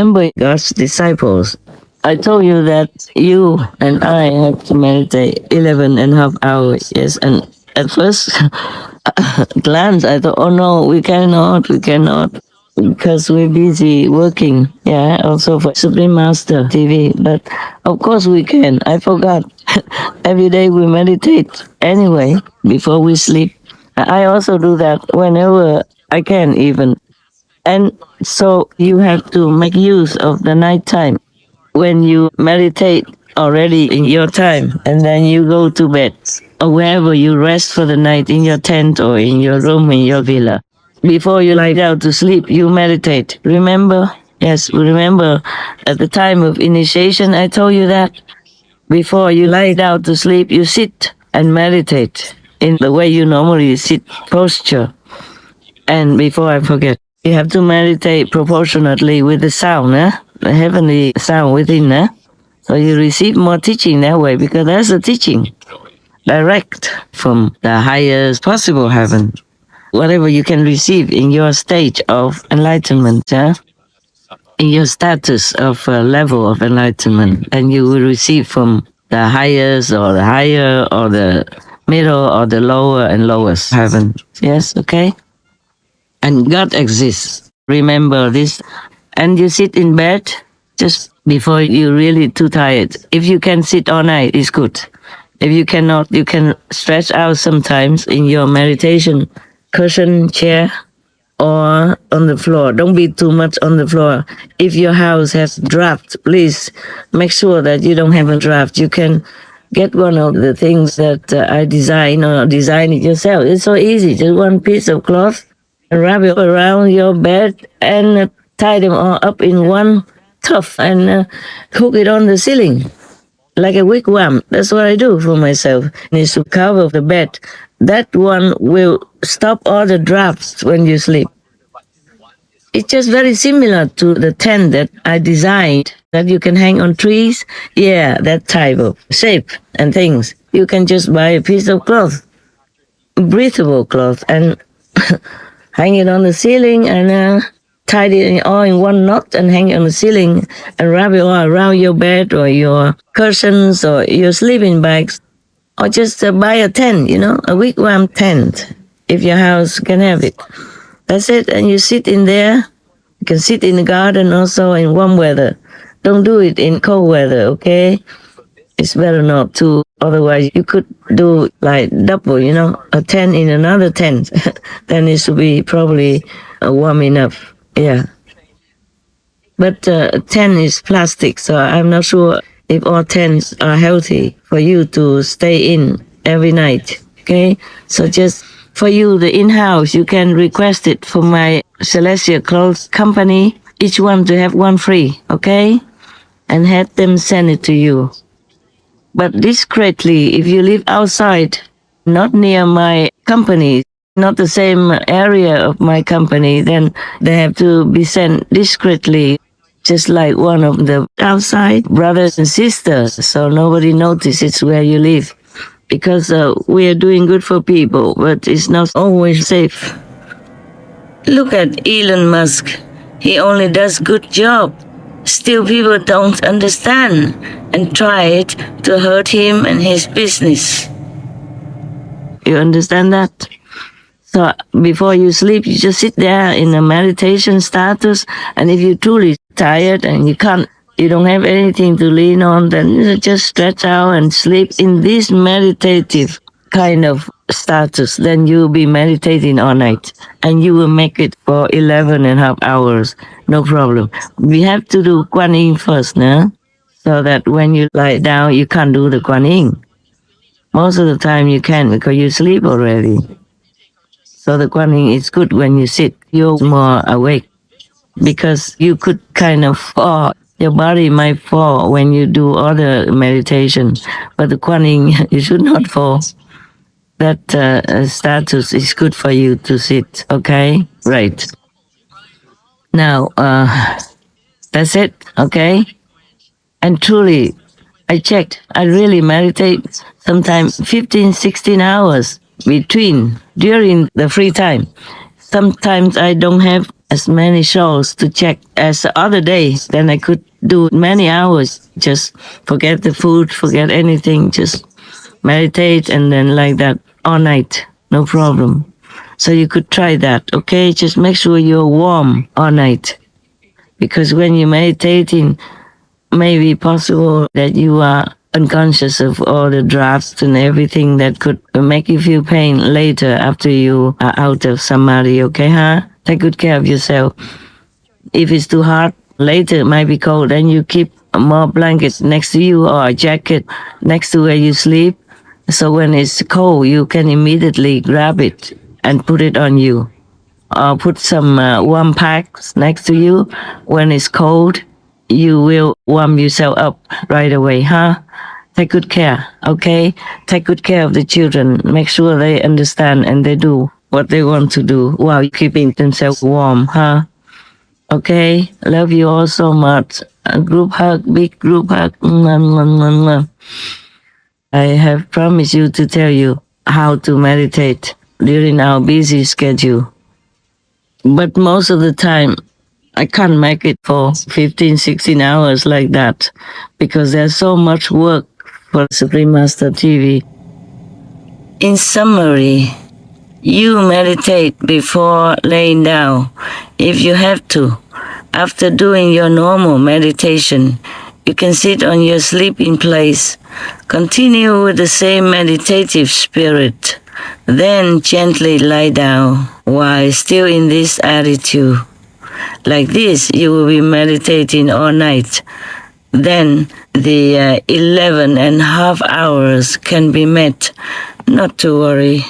Remember God's disciples. I told you that you and I have to meditate 11 and a half hours. Yes, and at first glance, I thought, oh no, we cannot, because we're busy working. Yeah, also for Supreme Master TV. But of course we can. I forgot. Every day we meditate anyway before we sleep. I also do that whenever I can, even. And so you have to make use of the night time when you meditate already in your time, and then you go to bed or wherever you rest for the night, in your tent or in your room in your villa. Before you lie down to sleep, you meditate. Remember? Yes, remember at the time of initiation, I told you that before you lie down to sleep, you sit and meditate in the way you normally sit posture. And before I forget, you have to meditate proportionately with the sound, the heavenly sound within. So you receive more teaching that way, because that's a teaching direct from the highest possible heaven. Whatever you can receive in your stage of enlightenment, in your status of level of enlightenment, and you will receive from the highest or the higher or the middle or the lower and lowest heaven. Yes, okay? And God exists. Remember this. And you sit in bed just before you're really too tired. If you can sit all night, it's good. If you cannot, you can stretch out sometimes in your meditation cushion chair or on the floor. Don't be too much on the floor. If your house has draft, please make sure that you don't have a draft. You can get one of the things that I design, or design it yourself. It's so easy. Just one piece of cloth, wrap it around your bed, and tie them all up in one tuft, and hook it on the ceiling like a wigwam. That's what I do for myself. And it's to cover the bed. That one will stop all the drafts when you sleep. It's just very similar to the tent that I designed that you can hang on trees. Yeah, that type of shape and things. You can just buy a piece of cloth, breathable cloth, and hang it on the ceiling, and tie it all in one knot and hang it on the ceiling, and wrap it all around your bed or your cushions or your sleeping bags. Or just buy a tent, a wigwam tent, if your house can have it. That's it, and you sit in there. You can sit in the garden also in warm weather. Don't do it in cold weather, okay? It's better not to, otherwise you could do like double, a tent in another tent. Then it should be probably warm enough, yeah. But tent is plastic, so I'm not sure if all tents are healthy for you to stay in every night, okay? So just for you, the in-house, you can request it from my Celestial Clothes company, each one to have one free, okay? And have them send it to you. But discreetly, if you live outside, not near my company, not the same area of my company, then they have to be sent discreetly, just like one of the outside brothers and sisters, so nobody notices where you live. Because we are doing good for people, but it's not always safe. Look at Elon Musk. He only does good job. Still people don't understand and try it to hurt him and his business. You understand that? So before you sleep, you just sit there in a meditation status, and if you're truly tired and you don't have anything to lean on, then you just stretch out and sleep in this meditative kind of status. Then you'll be meditating all night, and you will make it for 11 and a half hours, no problem. We have to do Kuan Yin first, so that when you lie down, you can't do the Kuan Yin. Most of the time you can, because you sleep already. So the Kuan Yin is good when you sit, you're more awake, because you could kind of fall. Your body might fall when you do other meditation, but the Kuan Yin, you should not fall. That status is good for you to sit, okay? Right. Now, that's it, okay? And truly, I checked, I really meditate sometimes 15, 16 hours during the free time. Sometimes I don't have as many shows to check as the other day. Then I could do many hours, just forget the food, forget anything, just meditate and then like that all night, no problem. So you could try that, okay? Just make sure you're warm all night. Because when you're meditating, maybe possible that you are unconscious of all the drafts and everything that could make you feel pain later after you are out of samadhi, okay, huh? Take good care of yourself. If it's too hot, later it might be cold, then you keep more blankets next to you or a jacket next to where you sleep. So when it's cold, you can immediately grab it and put it on you. Or put some warm packs next to you. When it's cold, you will warm yourself up right away, huh? Take good care, okay? Take good care of the children. Make sure they understand and they do what they want to do while keeping themselves warm, huh? Okay? Love you all so much. A group hug, big group hug. Mwah, mwah, mwah, mwah. I have promised you to tell you how to meditate during our busy schedule. But most of the time, I can't make it for 15, 16 hours like that because there's so much work for Supreme Master TV. In summary, you meditate before laying down if you have to. After doing your normal meditation, you can sit on your sleeping place, continue with the same meditative spirit, then gently lie down while still in this attitude. Like this, you will be meditating all night. Then the 11 and a half hours can be met. Not to worry.